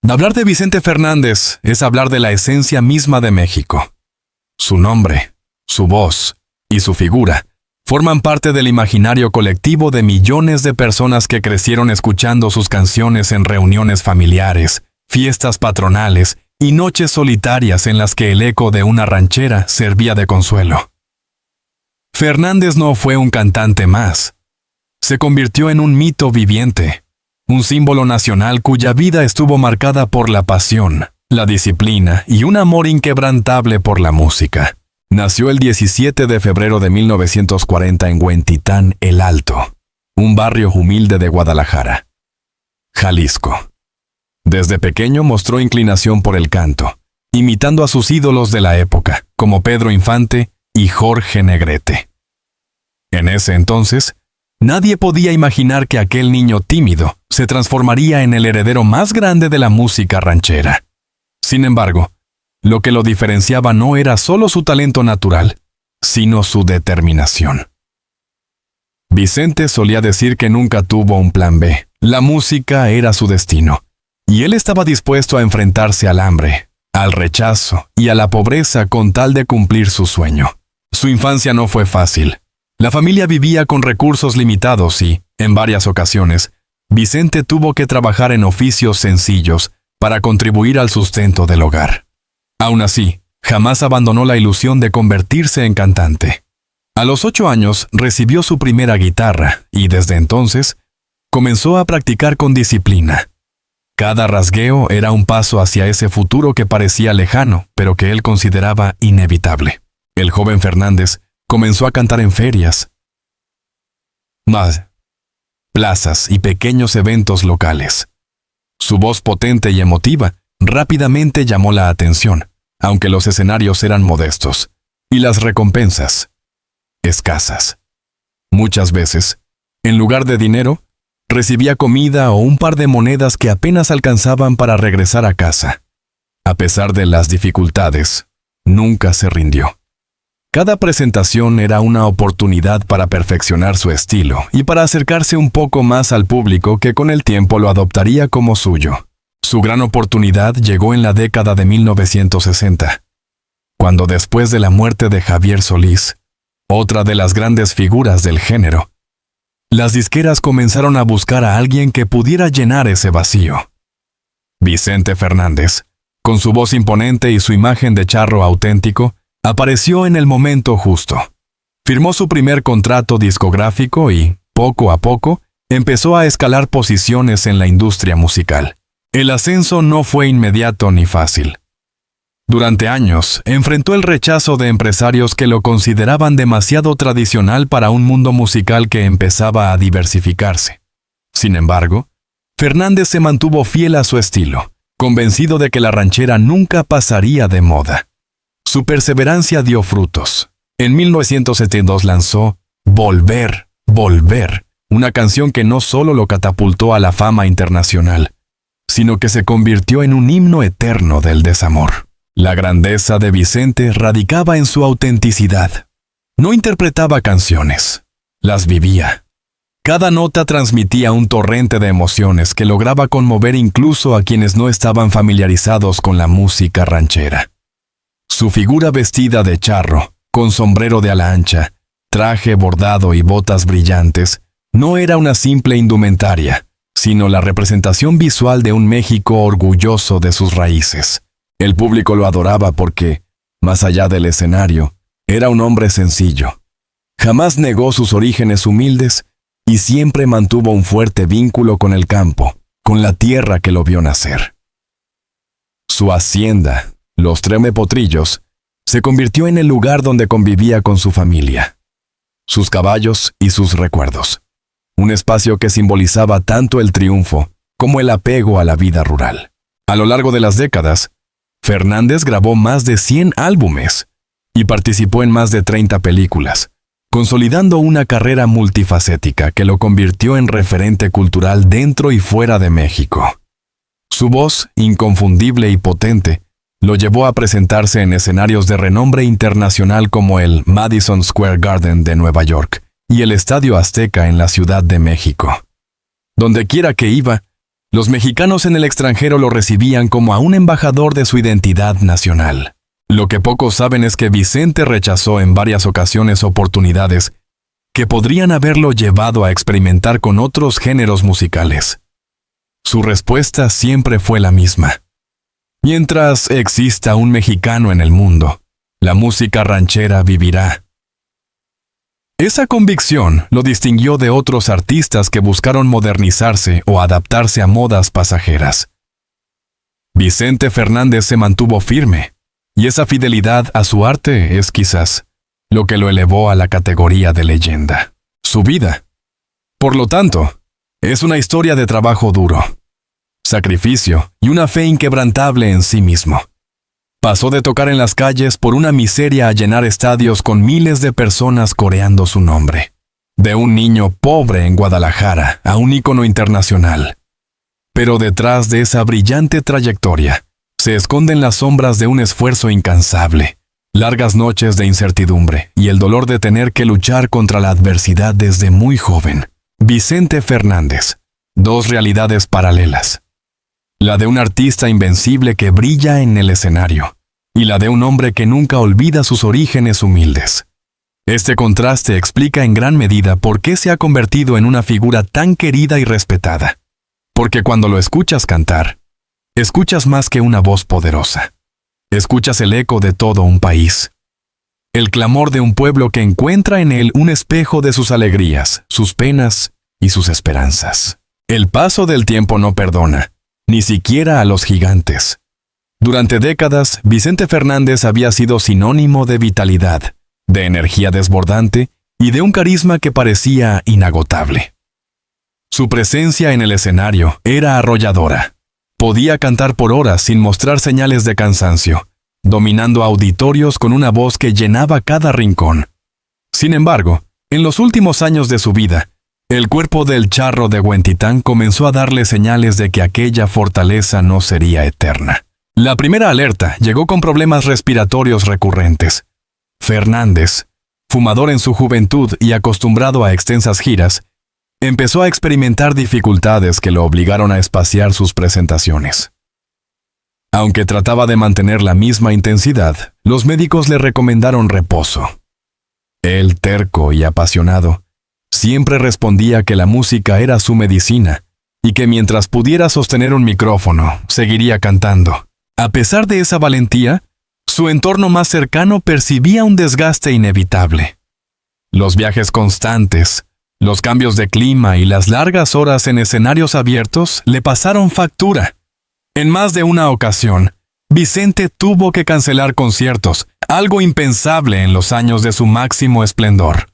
Hablar de Vicente Fernández es hablar de la esencia misma de México. Su nombre, su voz y su figura forman parte del imaginario colectivo de millones de personas que crecieron escuchando sus canciones en reuniones familiares, fiestas patronales y noches solitarias en las que el eco de una ranchera servía de consuelo. Fernández no fue un cantante más. Se convirtió en un mito viviente, un símbolo nacional cuya vida estuvo marcada por la pasión, la disciplina y un amor inquebrantable por la música. Nació el 17 de febrero de 1940 en Huentitán, El Alto, un barrio humilde de Guadalajara, Jalisco. Desde pequeño mostró inclinación por el canto, imitando a sus ídolos de la época, como Pedro Infante y Jorge Negrete. En ese entonces, nadie podía imaginar que aquel niño tímido se transformaría en el heredero más grande de la música ranchera. Sin embargo, lo que lo diferenciaba no era solo su talento natural, sino su determinación. Vicente solía decir que nunca tuvo un plan B. La música era su destino, y él estaba dispuesto a enfrentarse al hambre, al rechazo y a la pobreza con tal de cumplir su sueño. Su infancia no fue fácil. La familia vivía con recursos limitados y, en varias ocasiones, Vicente tuvo que trabajar en oficios sencillos para contribuir al sustento del hogar. Aún así, jamás abandonó la ilusión de convertirse en cantante. A los 8 años recibió su primera guitarra y desde entonces comenzó a practicar con disciplina. Cada rasgueo era un paso hacia ese futuro que parecía lejano, pero que él consideraba inevitable. El joven Fernández comenzó a cantar en ferias, plazas y pequeños eventos locales. Su voz potente y emotiva rápidamente llamó la atención, aunque los escenarios eran modestos, y las recompensas escasas. Muchas veces, en lugar de dinero, recibía comida o un par de monedas que apenas alcanzaban para regresar a casa. A pesar de las dificultades, nunca se rindió. Cada presentación era una oportunidad para perfeccionar su estilo y para acercarse un poco más al público que con el tiempo lo adoptaría como suyo. Su gran oportunidad llegó en la década de 1960, cuando después de la muerte de Javier Solís, otra de las grandes figuras del género, las disqueras comenzaron a buscar a alguien que pudiera llenar ese vacío. Vicente Fernández, con su voz imponente y su imagen de charro auténtico, apareció en el momento justo. Firmó su primer contrato discográfico y, poco a poco, empezó a escalar posiciones en la industria musical. El ascenso no fue inmediato ni fácil. Durante años, enfrentó el rechazo de empresarios que lo consideraban demasiado tradicional para un mundo musical que empezaba a diversificarse. Sin embargo, Fernández se mantuvo fiel a su estilo, convencido de que la ranchera nunca pasaría de moda. Su perseverancia dio frutos. En 1972 lanzó Volver, Volver, una canción que no solo lo catapultó a la fama internacional, sino que se convirtió en un himno eterno del desamor. La grandeza de Vicente radicaba en su autenticidad. No interpretaba canciones, las vivía. Cada nota transmitía un torrente de emociones que lograba conmover incluso a quienes no estaban familiarizados con la música ranchera. Su figura vestida de charro, con sombrero de ala ancha, traje bordado y botas brillantes, no era una simple indumentaria, sino la representación visual de un México orgulloso de sus raíces. El público lo adoraba porque, más allá del escenario, era un hombre sencillo. Jamás negó sus orígenes humildes y siempre mantuvo un fuerte vínculo con el campo, con la tierra que lo vio nacer. Su hacienda, Los Treme Potrillos, se convirtió en el lugar donde convivía con su familia, sus caballos y sus recuerdos. Un espacio que simbolizaba tanto el triunfo como el apego a la vida rural. A lo largo de las décadas, Fernández grabó más de 100 álbumes y participó en más de 30 películas, consolidando una carrera multifacética que lo convirtió en referente cultural dentro y fuera de México. Su voz, inconfundible y potente, lo llevó a presentarse en escenarios de renombre internacional como el Madison Square Garden de Nueva York y el Estadio Azteca en la Ciudad de México. Donde quiera que iba, Los mexicanos en el extranjero lo recibían como a un embajador de su identidad nacional. Lo que pocos saben es que Vicente rechazó en varias ocasiones oportunidades que podrían haberlo llevado a experimentar con otros géneros musicales. Su respuesta siempre fue la misma. Mientras exista un mexicano en el mundo, la música ranchera vivirá. Esa convicción lo distinguió de otros artistas que buscaron modernizarse o adaptarse a modas pasajeras. Vicente Fernández se mantuvo firme, y esa fidelidad a su arte es quizás lo que lo elevó a la categoría de leyenda. Su vida, por lo tanto, es una historia de trabajo duro, sacrificio y una fe inquebrantable en sí mismo. Pasó de tocar en las calles por una miseria a llenar estadios con miles de personas coreando su nombre. De un niño pobre en Guadalajara a un ícono internacional. Pero detrás de esa brillante trayectoria se esconden las sombras de un esfuerzo incansable, largas noches de incertidumbre y el dolor de tener que luchar contra la adversidad desde muy joven. Vicente Fernández. Dos realidades paralelas. La de un artista invencible que brilla en el escenario, y la de un hombre que nunca olvida sus orígenes humildes. Este contraste explica en gran medida por qué se ha convertido en una figura tan querida y respetada. Porque cuando lo escuchas cantar, escuchas más que una voz poderosa. Escuchas el eco de todo un país. El clamor de un pueblo que encuentra en él un espejo de sus alegrías, sus penas y sus esperanzas. El paso del tiempo no perdona, ni siquiera a los gigantes. Durante décadas, Vicente Fernández había sido sinónimo de vitalidad, de energía desbordante y de un carisma que parecía inagotable. Su presencia en el escenario era arrolladora. Podía cantar por horas sin mostrar señales de cansancio, dominando auditorios con una voz que llenaba cada rincón. Sin embargo, en los últimos años de su vida, el cuerpo del charro de Huentitán comenzó a darle señales de que aquella fortaleza no sería eterna. La primera alerta llegó con problemas respiratorios recurrentes. Fernández, fumador en su juventud y acostumbrado a extensas giras, empezó a experimentar dificultades que lo obligaron a espaciar sus presentaciones. Aunque trataba de mantener la misma intensidad, los médicos le recomendaron reposo. Él, terco y apasionado, siempre respondía que la música era su medicina y que mientras pudiera sostener un micrófono, seguiría cantando. A pesar de esa valentía, su entorno más cercano percibía un desgaste inevitable. Los viajes constantes, los cambios de clima y las largas horas en escenarios abiertos le pasaron factura. En más de una ocasión, Vicente tuvo que cancelar conciertos, algo impensable en los años de su máximo esplendor.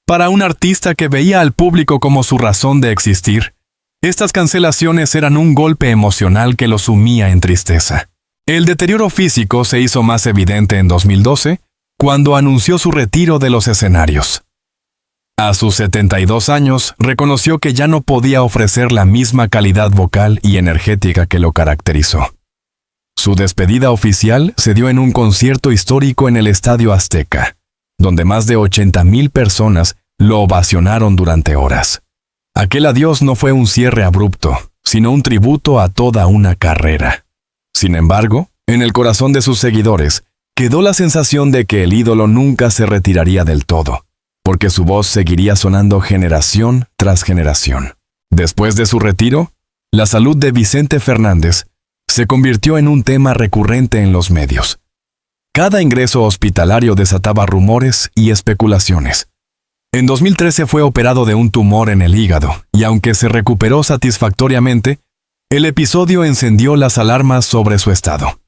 Para un artista que veía al público como su razón de existir, estas cancelaciones eran un golpe emocional que lo sumía en tristeza. El deterioro físico se hizo más evidente en 2012, cuando anunció su retiro de los escenarios. A sus 72 años, reconoció que ya no podía ofrecer la misma calidad vocal y energética que lo caracterizó. Su despedida oficial se dio en un concierto histórico en el Estadio Azteca, donde más de 80,000 personas lo ovacionaron durante horas. Aquel adiós no fue un cierre abrupto, sino un tributo a toda una carrera. Sin embargo, en el corazón de sus seguidores, quedó la sensación de que el ídolo nunca se retiraría del todo, porque su voz seguiría sonando generación tras generación. Después de su retiro, la salud de Vicente Fernández se convirtió en un tema recurrente en los medios. Cada ingreso hospitalario desataba rumores y especulaciones. En 2013 fue operado de un tumor en el hígado, y aunque se recuperó satisfactoriamente, el episodio encendió las alarmas sobre su estado.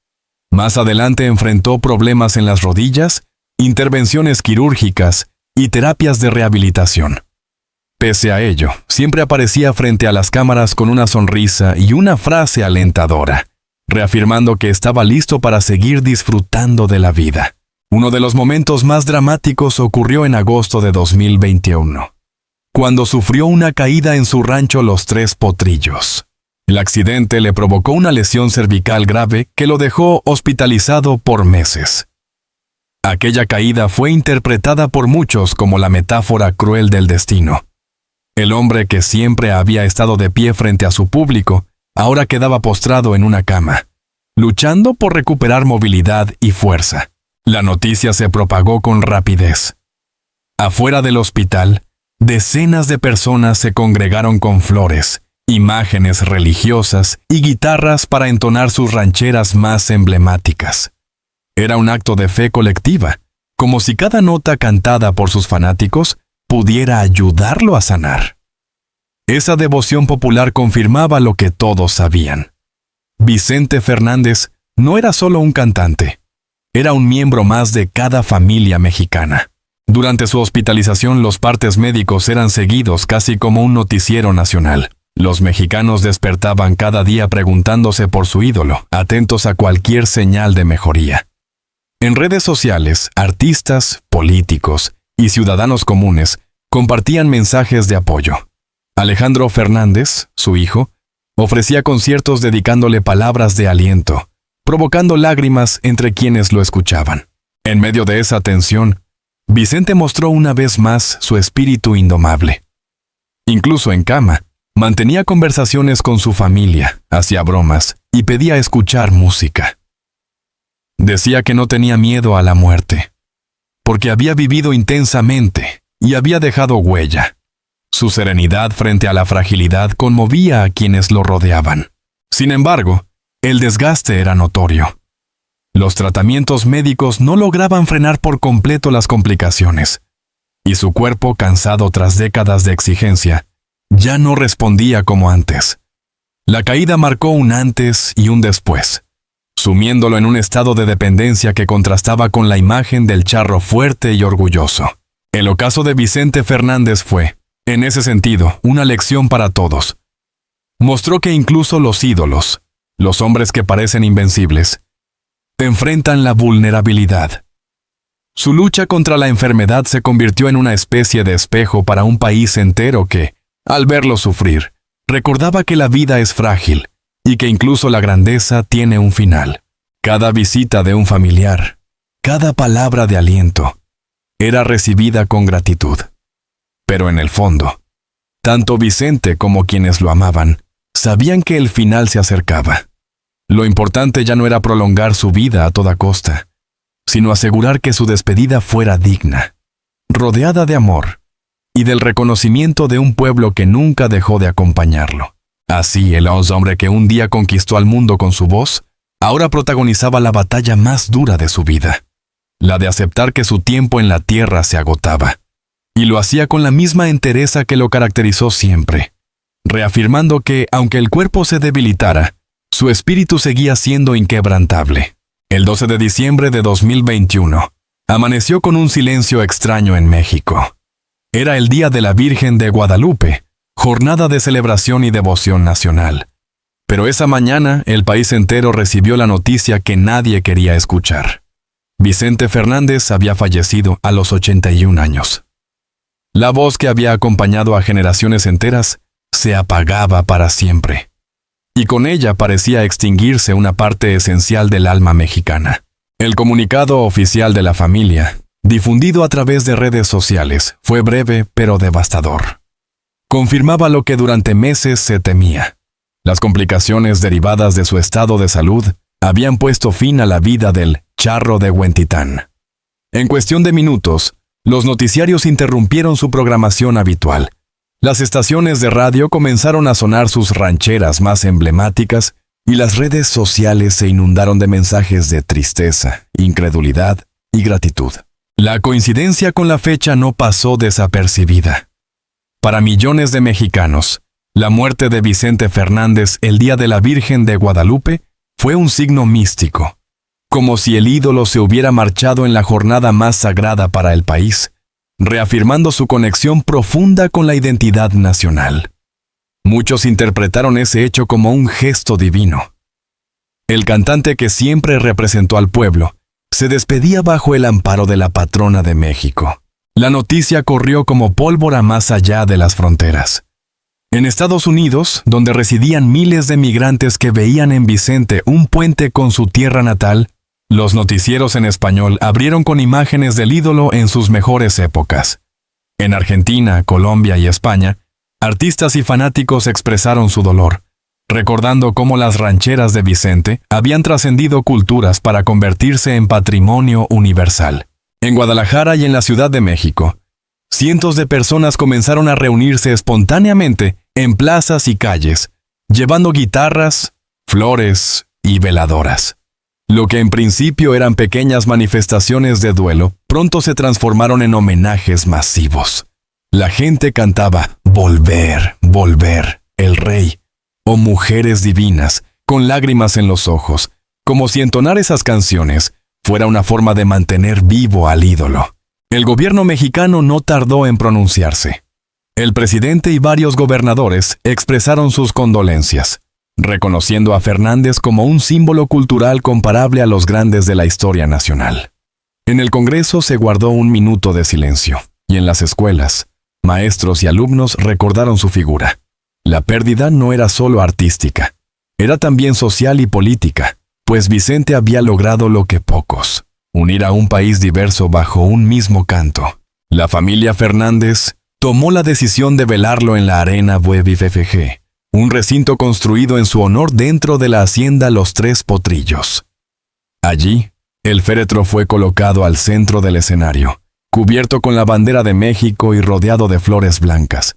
Más adelante enfrentó problemas en las rodillas, intervenciones quirúrgicas y terapias de rehabilitación. Pese a ello, siempre aparecía frente a las cámaras con una sonrisa y una frase alentadora, reafirmando que estaba listo para seguir disfrutando de la vida. Uno de los momentos más dramáticos ocurrió en agosto de 2021, cuando sufrió una caída en su rancho Los Tres Potrillos. El accidente le provocó una lesión cervical grave que lo dejó hospitalizado por meses. Aquella caída fue interpretada por muchos como la metáfora cruel del destino. El hombre que siempre había estado de pie frente a su público ahora quedaba postrado en una cama, luchando por recuperar movilidad y fuerza. La noticia se propagó con rapidez. Afuera del hospital, decenas de personas se congregaron con flores, imágenes religiosas y guitarras para entonar sus rancheras más emblemáticas. Era un acto de fe colectiva, como si cada nota cantada por sus fanáticos pudiera ayudarlo a sanar. Esa devoción popular confirmaba lo que todos sabían. Vicente Fernández no era solo un cantante, era un miembro más de cada familia mexicana. Durante su hospitalización, los partes médicos eran seguidos casi como un noticiero nacional. Los mexicanos despertaban cada día preguntándose por su ídolo, atentos a cualquier señal de mejoría. En redes sociales, artistas, políticos y ciudadanos comunes compartían mensajes de apoyo. Alejandro Fernández, su hijo, ofrecía conciertos dedicándole palabras de aliento, provocando lágrimas entre quienes lo escuchaban. En medio de esa tensión, Vicente mostró una vez más su espíritu indomable. Incluso en cama, mantenía conversaciones con su familia, hacía bromas y pedía escuchar música. Decía que no tenía miedo a la muerte, porque había vivido intensamente y había dejado huella. Su serenidad frente a la fragilidad conmovía a quienes lo rodeaban. Sin embargo, el desgaste era notorio. Los tratamientos médicos no lograban frenar por completo las complicaciones, y su cuerpo, cansado tras décadas de exigencia, ya no respondía como antes. La caída marcó un antes y un después, sumiéndolo en un estado de dependencia que contrastaba con la imagen del charro fuerte y orgulloso. El ocaso de Vicente Fernández fue, en ese sentido, una lección para todos. Mostró que incluso los ídolos, los hombres que parecen invencibles, enfrentan la vulnerabilidad. Su lucha contra la enfermedad se convirtió en una especie de espejo para un país entero que, al verlo sufrir, recordaba que la vida es frágil y que incluso la grandeza tiene un final. Cada visita de un familiar, cada palabra de aliento, era recibida con gratitud. Pero en el fondo, tanto Vicente como quienes lo amaban sabían que el final se acercaba. Lo importante ya no era prolongar su vida a toda costa, sino asegurar que su despedida fuera digna, rodeada de amor y del reconocimiento de un pueblo que nunca dejó de acompañarlo. Así, el hombre que un día conquistó al mundo con su voz, ahora protagonizaba la batalla más dura de su vida, la de aceptar que su tiempo en la tierra se agotaba. Y lo hacía con la misma entereza que lo caracterizó siempre, reafirmando que, aunque el cuerpo se debilitara, su espíritu seguía siendo inquebrantable. El 12 de diciembre de 2021, amaneció con un silencio extraño en México. Era el Día de la Virgen de Guadalupe, jornada de celebración y devoción nacional. Pero esa mañana, el país entero recibió la noticia que nadie quería escuchar. Vicente Fernández había fallecido a los 81 años. La voz que había acompañado a generaciones enteras se apagaba para siempre. Y con ella parecía extinguirse una parte esencial del alma mexicana. El comunicado oficial de la familia, difundido a través de redes sociales, fue breve pero devastador. Confirmaba lo que durante meses se temía. Las complicaciones derivadas de su estado de salud habían puesto fin a la vida del charro de Huentitán. En cuestión de minutos, los noticiarios interrumpieron su programación habitual. Las estaciones de radio comenzaron a sonar sus rancheras más emblemáticas y las redes sociales se inundaron de mensajes de tristeza, incredulidad y gratitud. La coincidencia con la fecha no pasó desapercibida. Para millones de mexicanos, la muerte de Vicente Fernández el Día de la Virgen de Guadalupe fue un signo místico, como si el ídolo se hubiera marchado en la jornada más sagrada para el país, reafirmando su conexión profunda con la identidad nacional. Muchos interpretaron ese hecho como un gesto divino. El cantante que siempre representó al pueblo se despedía bajo el amparo de la patrona de México. La noticia corrió como pólvora más allá de las fronteras. En Estados Unidos, donde residían miles de migrantes que veían en Vicente un puente con su tierra natal, los noticieros en español abrieron con imágenes del ídolo en sus mejores épocas. En Argentina, Colombia y España, artistas y fanáticos expresaron su dolor, recordando cómo las rancheras de Vicente habían trascendido culturas para convertirse en patrimonio universal. En Guadalajara y en la Ciudad de México, cientos de personas comenzaron a reunirse espontáneamente en plazas y calles, llevando guitarras, flores y veladoras. Lo que en principio eran pequeñas manifestaciones de duelo, pronto se transformaron en homenajes masivos. La gente cantaba «Volver, volver, el rey», o «Mujeres divinas», con lágrimas en los ojos, como si entonar esas canciones fuera una forma de mantener vivo al ídolo. El gobierno mexicano no tardó en pronunciarse. El presidente y varios gobernadores expresaron sus condolencias, reconociendo a Fernández como un símbolo cultural comparable a los grandes de la historia nacional. En el Congreso se guardó un minuto de silencio, y en las escuelas, maestros y alumnos recordaron su figura. La pérdida no era solo artística, era también social y política, pues Vicente había logrado lo que pocos: unir a un país diverso bajo un mismo canto. La familia Fernández tomó la decisión de velarlo en la Arena BBVA, un recinto construido en su honor dentro de la hacienda Los Tres Potrillos. Allí, el féretro fue colocado al centro del escenario, cubierto con la bandera de México y rodeado de flores blancas.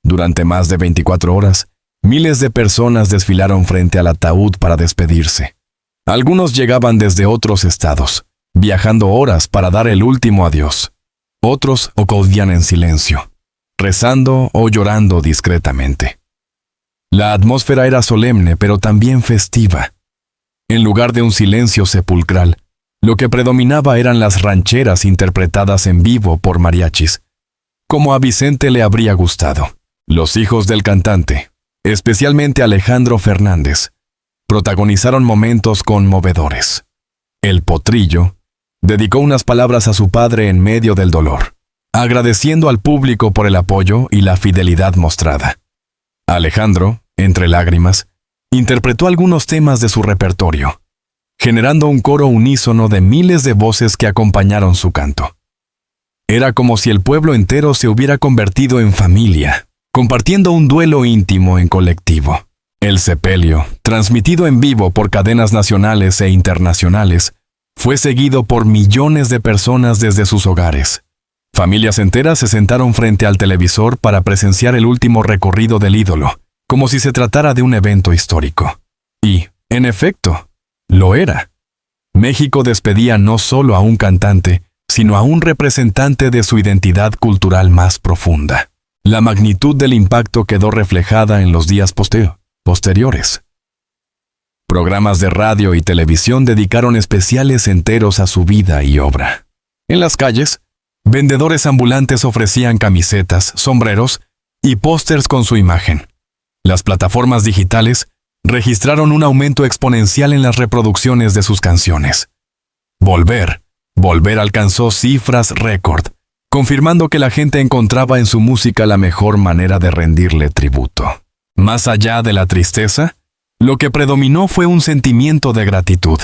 Durante más de 24 horas, miles de personas desfilaron frente al ataúd para despedirse. Algunos llegaban desde otros estados, viajando horas para dar el último adiós. Otros acudían en silencio, rezando o llorando discretamente. La atmósfera era solemne, pero también festiva. En lugar de un silencio sepulcral, lo que predominaba eran las rancheras interpretadas en vivo por mariachis, como a Vicente le habría gustado. Los hijos del cantante, especialmente Alejandro Fernández, protagonizaron momentos conmovedores. El Potrillo dedicó unas palabras a su padre en medio del dolor, agradeciendo al público por el apoyo y la fidelidad mostrada. Alejandro, entre lágrimas, interpretó algunos temas de su repertorio, generando un coro unísono de miles de voces que acompañaron su canto. Era como si el pueblo entero se hubiera convertido en familia, compartiendo un duelo íntimo en colectivo. El sepelio, transmitido en vivo por cadenas nacionales e internacionales, fue seguido por millones de personas desde sus hogares. Familias enteras se sentaron frente al televisor para presenciar el último recorrido del ídolo, como si se tratara de un evento histórico. Y, en efecto, lo era. México despedía no solo a un cantante, sino a un representante de su identidad cultural más profunda. La magnitud del impacto quedó reflejada en los días posteriores. Programas de radio y televisión dedicaron especiales enteros a su vida y obra. En las calles, vendedores ambulantes ofrecían camisetas, sombreros y pósters con su imagen. Las plataformas digitales registraron un aumento exponencial en las reproducciones de sus canciones. Volver alcanzó cifras récord, confirmando que la gente encontraba en su música la mejor manera de rendirle tributo. Más allá de la tristeza, lo que predominó fue un sentimiento de gratitud.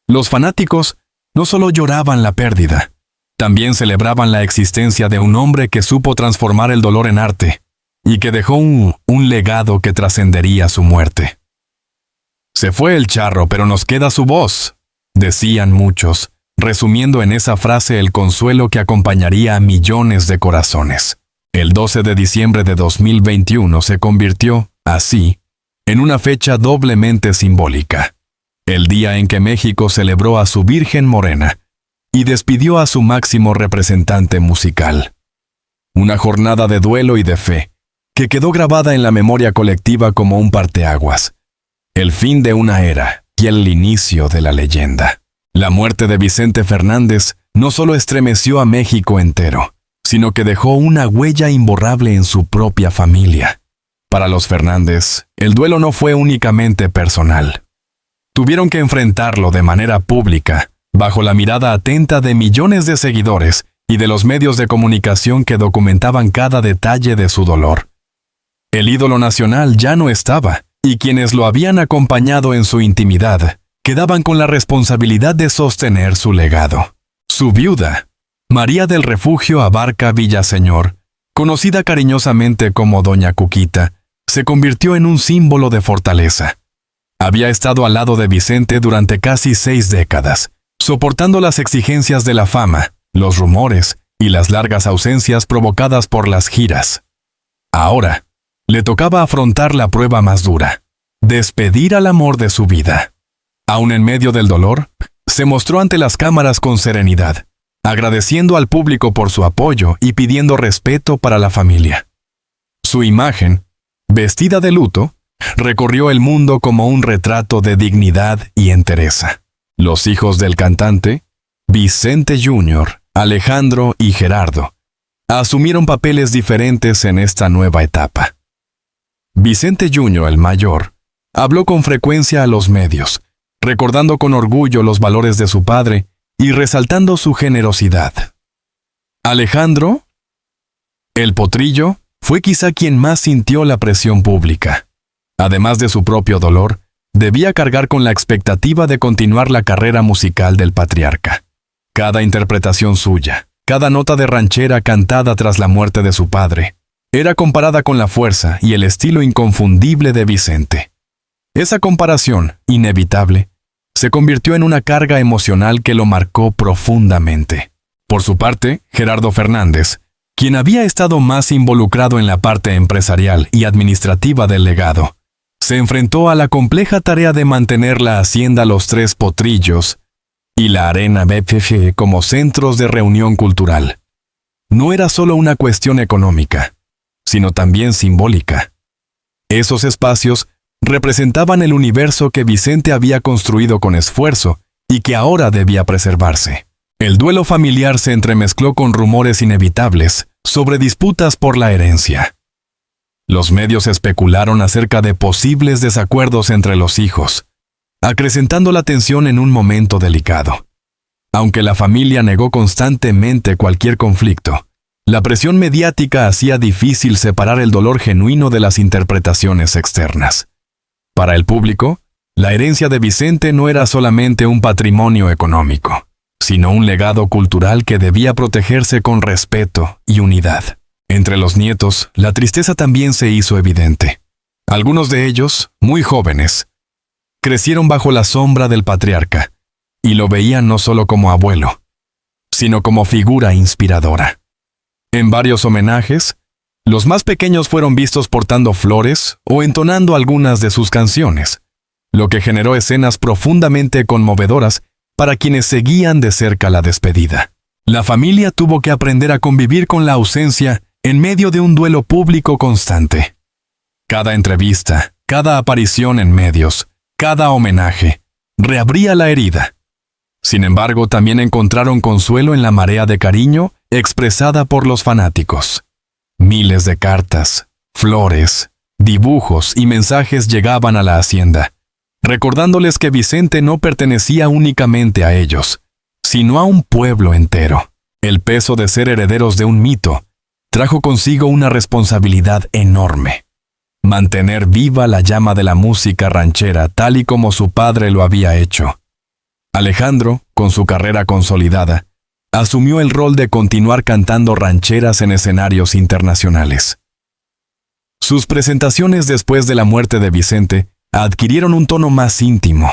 Los fanáticos no solo lloraban la pérdida, también celebraban la existencia de un hombre que supo transformar el dolor en arte y que dejó un legado que trascendería su muerte. Se fue el charro, pero nos queda su voz, decían muchos, resumiendo en esa frase el consuelo que acompañaría a millones de corazones. El 12 de diciembre de 2021 se convirtió, así, en una fecha doblemente simbólica, el día en que México celebró a su Virgen Morena y despidió a su máximo representante musical. Una jornada de duelo y de fe, que quedó grabada en la memoria colectiva como un parteaguas, el fin de una era y el inicio de la leyenda. La muerte de Vicente Fernández no solo estremeció a México entero, sino que dejó una huella imborrable en su propia familia. Para los Fernández, el duelo no fue únicamente personal. Tuvieron que enfrentarlo de manera pública, bajo la mirada atenta de millones de seguidores y de los medios de comunicación que documentaban cada detalle de su dolor. El ídolo nacional ya no estaba, y quienes lo habían acompañado en su intimidad quedaban con la responsabilidad de sostener su legado. Su viuda, María del Refugio Abarca Villaseñor, conocida cariñosamente como Doña Cuquita, se convirtió en un símbolo de fortaleza. Había estado al lado de Vicente durante casi 6 décadas, soportando las exigencias de la fama, los rumores y las largas ausencias provocadas por las giras. Ahora, le tocaba afrontar la prueba más dura: despedir al amor de su vida. Aún en medio del dolor, se mostró ante las cámaras con serenidad, agradeciendo al público por su apoyo y pidiendo respeto para la familia. Su imagen, vestida de luto, recorrió el mundo como un retrato de dignidad y entereza. Los hijos del cantante, Vicente Jr., Alejandro y Gerardo, asumieron papeles diferentes en esta nueva etapa. Vicente Jr., el mayor, habló con frecuencia a los medios, recordando con orgullo los valores de su padre y resaltando su generosidad. Alejandro, el potrillo, fue quizá quien más sintió la presión pública. Además de su propio dolor, debía cargar con la expectativa de continuar la carrera musical del patriarca. Cada interpretación suya, cada nota de ranchera cantada tras la muerte de su padre, era comparada con la fuerza y el estilo inconfundible de Vicente. Esa comparación, inevitable, se convirtió en una carga emocional que lo marcó profundamente. Por su parte, Gerardo Fernández, quien había estado más involucrado en la parte empresarial y administrativa del legado, se enfrentó a la compleja tarea de mantener la hacienda Los Tres Potrillos y la Arena BFF como centros de reunión cultural. No era solo una cuestión económica, sino también simbólica. Esos espacios representaban el universo que Vicente había construido con esfuerzo y que ahora debía preservarse. El duelo familiar se entremezcló con rumores inevitables sobre disputas por la herencia. Los medios especularon acerca de posibles desacuerdos entre los hijos, acrecentando la tensión en un momento delicado. Aunque la familia negó constantemente cualquier conflicto, la presión mediática hacía difícil separar el dolor genuino de las interpretaciones externas. Para el público, la herencia de Vicente no era solamente un patrimonio económico, sino un legado cultural que debía protegerse con respeto y unidad. Entre los nietos, la tristeza también se hizo evidente. Algunos de ellos, muy jóvenes, crecieron bajo la sombra del patriarca, y lo veían no solo como abuelo, sino como figura inspiradora. En varios homenajes, los más pequeños fueron vistos portando flores o entonando algunas de sus canciones, lo que generó escenas profundamente conmovedoras para quienes seguían de cerca la despedida. La familia tuvo que aprender a convivir con la ausencia en medio de un duelo público constante. Cada entrevista, cada aparición en medios, cada homenaje, reabría la herida. Sin embargo, también encontraron consuelo en la marea de cariño expresada por los fanáticos. Miles de cartas, flores, dibujos y mensajes llegaban a la hacienda, recordándoles que Vicente no pertenecía únicamente a ellos, sino a un pueblo entero. El peso de ser herederos de un mito trajo consigo una responsabilidad enorme: mantener viva la llama de la música ranchera tal y como su padre lo había hecho. Alejandro, con su carrera consolidada, asumió el rol de continuar cantando rancheras en escenarios internacionales. Sus presentaciones después de la muerte de Vicente adquirieron un tono más íntimo,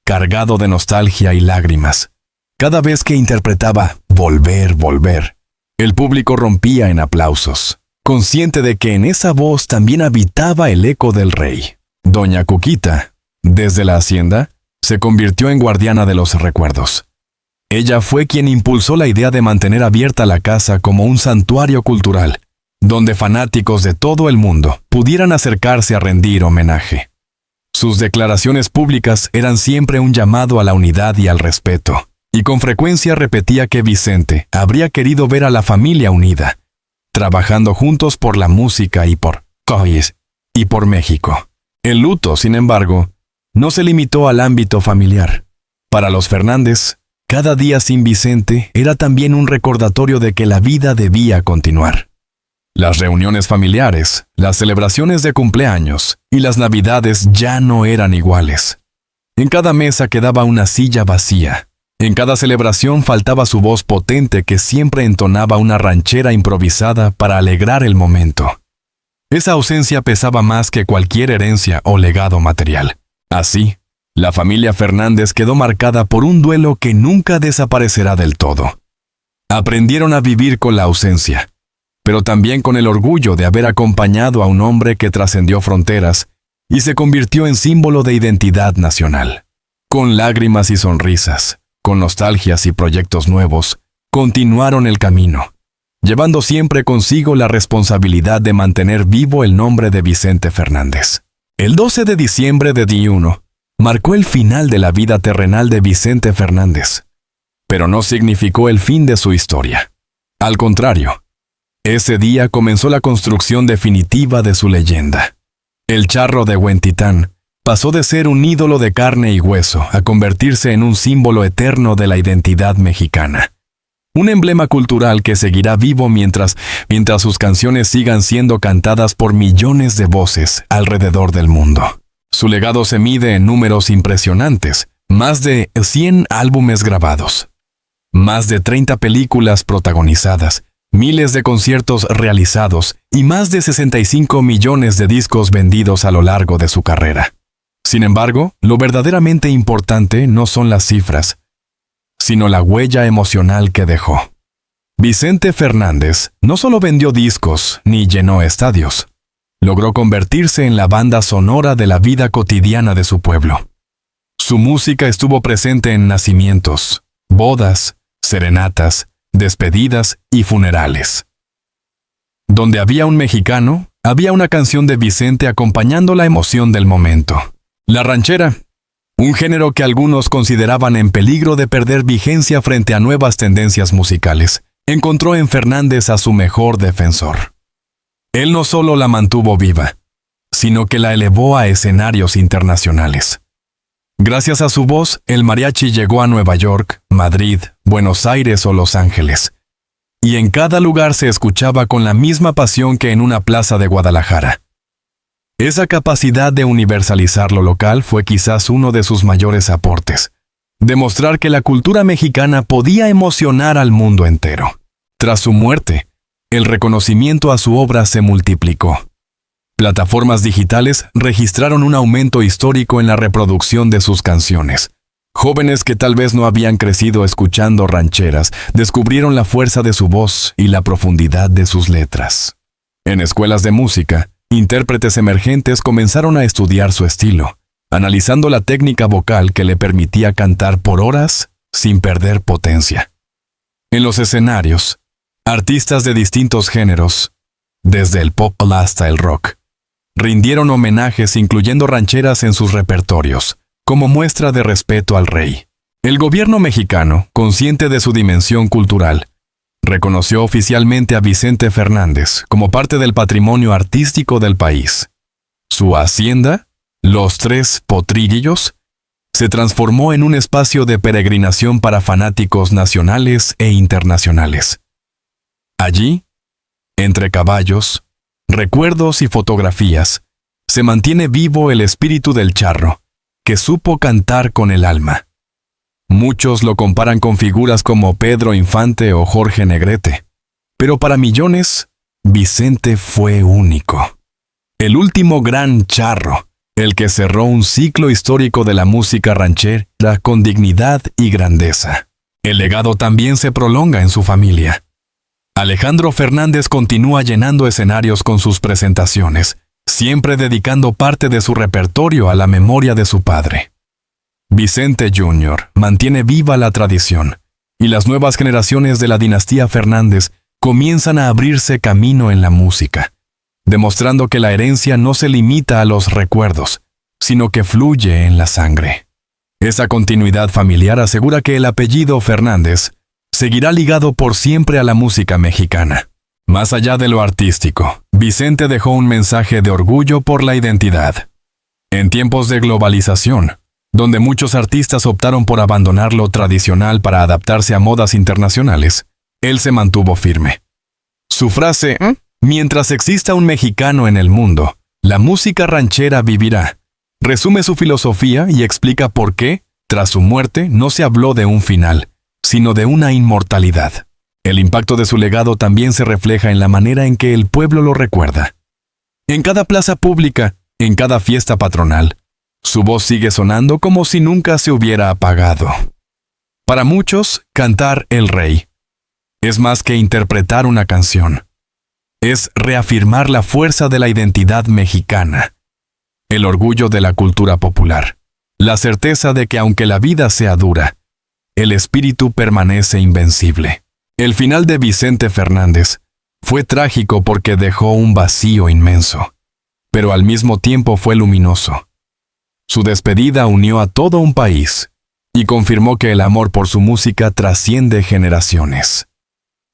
cargado de nostalgia y lágrimas. Cada vez que interpretaba Volver, volver, el público rompía en aplausos, consciente de que en esa voz también habitaba el eco del rey. Doña Cuquita, desde la hacienda, se convirtió en guardiana de los recuerdos. Ella fue quien impulsó la idea de mantener abierta la casa como un santuario cultural, donde fanáticos de todo el mundo pudieran acercarse a rendir homenaje. Sus declaraciones públicas eran siempre un llamado a la unidad y al respeto, y con frecuencia repetía que Vicente habría querido ver a la familia unida, trabajando juntos por la música y por Cois y por México. El luto, sin embargo, no se limitó al ámbito familiar. Para los Fernández, cada día sin Vicente era también un recordatorio de que la vida debía continuar. Las reuniones familiares, las celebraciones de cumpleaños y las navidades ya no eran iguales. En cada mesa quedaba una silla vacía. En cada celebración faltaba su voz potente que siempre entonaba una ranchera improvisada para alegrar el momento. Esa ausencia pesaba más que cualquier herencia o legado material. Así, la familia Fernández quedó marcada por un duelo que nunca desaparecerá del todo. Aprendieron a vivir con la ausencia, pero también con el orgullo de haber acompañado a un hombre que trascendió fronteras y se convirtió en símbolo de identidad nacional. Con lágrimas y sonrisas, con nostalgias y proyectos nuevos, continuaron el camino, llevando siempre consigo la responsabilidad de mantener vivo el nombre de Vicente Fernández. El 12 de diciembre de 2021 marcó el final de la vida terrenal de Vicente Fernández, pero no significó el fin de su historia. Al contrario, ese día comenzó la construcción definitiva de su leyenda. El charro de Huentitán pasó de ser un ídolo de carne y hueso a convertirse en un símbolo eterno de la identidad mexicana. Un emblema cultural que seguirá vivo mientras sus canciones sigan siendo cantadas por millones de voces alrededor del mundo. Su legado se mide en números impresionantes, más de 100 álbumes grabados, más de 30 películas protagonizadas, miles de conciertos realizados y más de 65 millones de discos vendidos a lo largo de su carrera. Sin embargo, lo verdaderamente importante no son las cifras, sino la huella emocional que dejó. Vicente Fernández no solo vendió discos ni llenó estadios, logró convertirse en la banda sonora de la vida cotidiana de su pueblo. Su música estuvo presente en nacimientos, bodas, serenatas, despedidas y funerales. Donde había un mexicano, había una canción de Vicente acompañando la emoción del momento. La ranchera, un género que algunos consideraban en peligro de perder vigencia frente a nuevas tendencias musicales, encontró en Fernández a su mejor defensor. Él no solo la mantuvo viva, sino que la elevó a escenarios internacionales. Gracias a su voz, el mariachi llegó a Nueva York, Madrid, Buenos Aires o Los Ángeles, y en cada lugar se escuchaba con la misma pasión que en una plaza de Guadalajara. Esa capacidad de universalizar lo local fue quizás uno de sus mayores aportes, demostrar que la cultura mexicana podía emocionar al mundo entero. Tras su muerte, el reconocimiento a su obra se multiplicó. Plataformas digitales registraron un aumento histórico en la reproducción de sus canciones. Jóvenes que tal vez no habían crecido escuchando rancheras, descubrieron la fuerza de su voz y la profundidad de sus letras. En escuelas de música, intérpretes emergentes comenzaron a estudiar su estilo, analizando la técnica vocal que le permitía cantar por horas sin perder potencia. En los escenarios, artistas de distintos géneros, desde el pop hasta el rock, rindieron homenajes incluyendo rancheras en sus repertorios, como muestra de respeto al rey. El gobierno mexicano, consciente de su dimensión cultural, reconoció oficialmente a Vicente Fernández como parte del patrimonio artístico del país. Su hacienda, Los Tres Potrillos, se transformó en un espacio de peregrinación para fanáticos nacionales e internacionales. Allí, entre caballos, recuerdos y fotografías, se mantiene vivo el espíritu del charro, que supo cantar con el alma. Muchos lo comparan con figuras como Pedro Infante o Jorge Negrete, pero para millones, Vicente fue único. El último gran charro, el que cerró un ciclo histórico de la música ranchera con dignidad y grandeza. El legado también se prolonga en su familia. Alejandro Fernández continúa llenando escenarios con sus presentaciones, siempre dedicando parte de su repertorio a la memoria de su padre. Vicente Jr. mantiene viva la tradición, y las nuevas generaciones de la dinastía Fernández comienzan a abrirse camino en la música, demostrando que la herencia no se limita a los recuerdos, sino que fluye en la sangre. Esa continuidad familiar asegura que el apellido Fernández seguirá ligado por siempre a la música mexicana. Más allá de lo artístico, Vicente dejó un mensaje de orgullo por la identidad. En tiempos de globalización, donde muchos artistas optaron por abandonar lo tradicional para adaptarse a modas internacionales, él se mantuvo firme. Su frase, "Mientras exista un mexicano en el mundo, la música ranchera vivirá", resume su filosofía y explica por qué, tras su muerte, no se habló de un final, sino de una inmortalidad. El impacto de su legado también se refleja en la manera en que el pueblo lo recuerda. En cada plaza pública, en cada fiesta patronal, su voz sigue sonando como si nunca se hubiera apagado. Para muchos, cantar El Rey es más que interpretar una canción. Es reafirmar la fuerza de la identidad mexicana, el orgullo de la cultura popular, la certeza de que aunque la vida sea dura, el espíritu permanece invencible. El final de Vicente Fernández fue trágico porque dejó un vacío inmenso, pero al mismo tiempo fue luminoso. Su despedida unió a todo un país y confirmó que el amor por su música trasciende generaciones.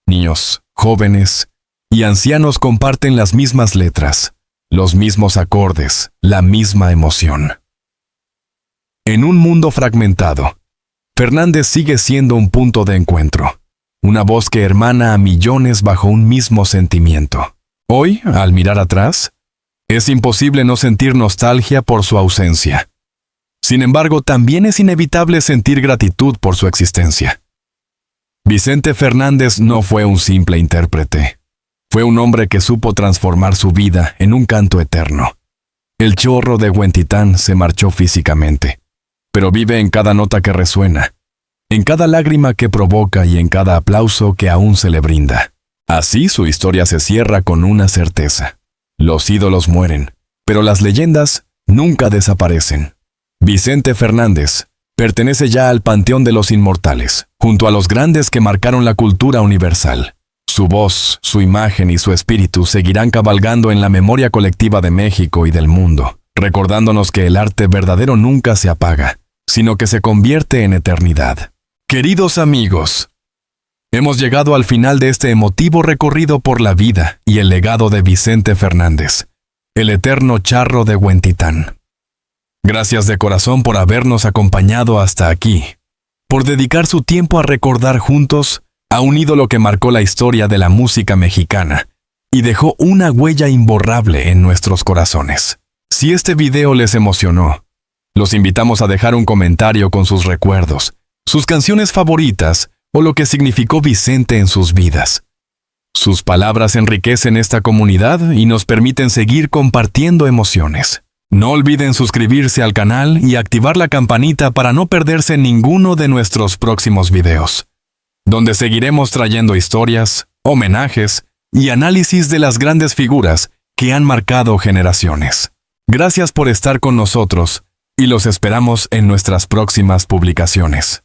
Niños, jóvenes y ancianos comparten las mismas letras, los mismos acordes, la misma emoción. En un mundo fragmentado, Fernández sigue siendo un punto de encuentro, una voz que hermana a millones bajo un mismo sentimiento. Hoy, al mirar atrás, es imposible no sentir nostalgia por su ausencia. Sin embargo, también es inevitable sentir gratitud por su existencia. Vicente Fernández no fue un simple intérprete. Fue un hombre que supo transformar su vida en un canto eterno. El chorro de Huentitán se marchó físicamente, pero vive en cada nota que resuena, en cada lágrima que provoca y en cada aplauso que aún se le brinda. Así su historia se cierra con una certeza. Los ídolos mueren, pero las leyendas nunca desaparecen. Vicente Fernández pertenece ya al panteón de los inmortales, junto a los grandes que marcaron la cultura universal. Su voz, su imagen y su espíritu seguirán cabalgando en la memoria colectiva de México y del mundo, recordándonos que el arte verdadero nunca se apaga, sino que se convierte en eternidad. Queridos amigos, hemos llegado al final de este emotivo recorrido por la vida y el legado de Vicente Fernández, el eterno charro de Huentitán. Gracias de corazón por habernos acompañado hasta aquí, por dedicar su tiempo a recordar juntos a un ídolo que marcó la historia de la música mexicana y dejó una huella imborrable en nuestros corazones. Si este video les emocionó, los invitamos a dejar un comentario con sus recuerdos, sus canciones favoritas o lo que significó Vicente en sus vidas. Sus palabras enriquecen esta comunidad y nos permiten seguir compartiendo emociones. No olviden suscribirse al canal y activar la campanita para no perderse ninguno de nuestros próximos videos, donde seguiremos trayendo historias, homenajes y análisis de las grandes figuras que han marcado generaciones. Gracias por estar con nosotros y los esperamos en nuestras próximas publicaciones.